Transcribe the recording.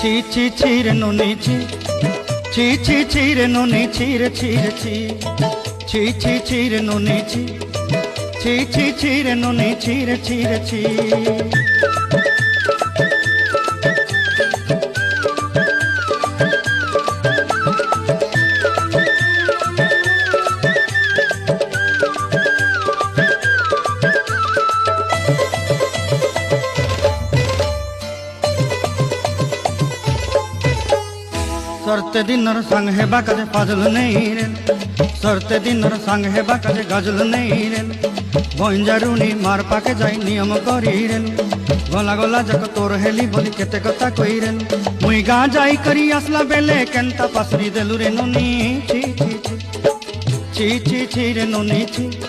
ছি ছি ছি রে নুনি ছি ছি ছি ছি রে নুনি ছি রে ছি রে ছি ছি ছি ছি রে নুনি ছি ছি ছি ছি রে নুনি ছি রে ছি রে ছি। सरते दिनर संग है बाकाजे फाजल नहीं रेल सरते दिनर संग है बाकाजे गजल नहीं रेल बंजारुनी मार पाके जाई नियम करी रेल गला गला जक तोर हेली बोली केते कथा कई रेल मुई गा जाई करी आसला बेले केंता पासरी देलु रे नुनी छी छी छी छी छी छी रे नुनी छी।